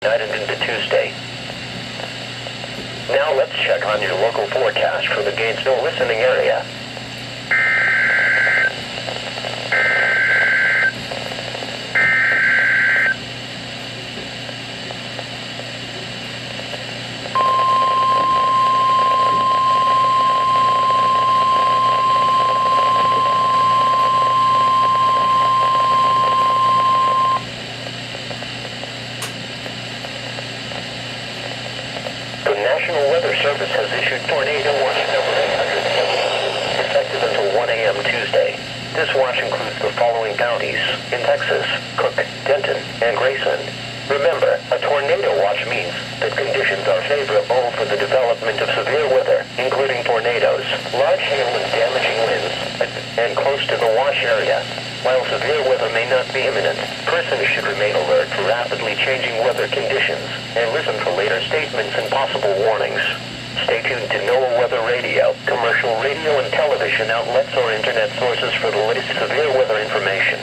night and into Tuesday. Now let's check on your local forecast for the Gainesville listening area. The National Weather Service has issued tornado watch number 870, effective until 1 a.m. Tuesday. This watch includes the following counties in Texas: Cook, Denton, and Grayson. Remember, a tornado watch means that conditions are favorable for the development of severe weather, including tornadoes, large hail and damaging winds, and close to the watch area. While severe weather may not be imminent, persons should remain alert for rapidly changing weather conditions and listen for later statements and possible warnings. Stay tuned to NOAA Weather Radio, commercial radio and television outlets or internet sources for the latest severe weather information.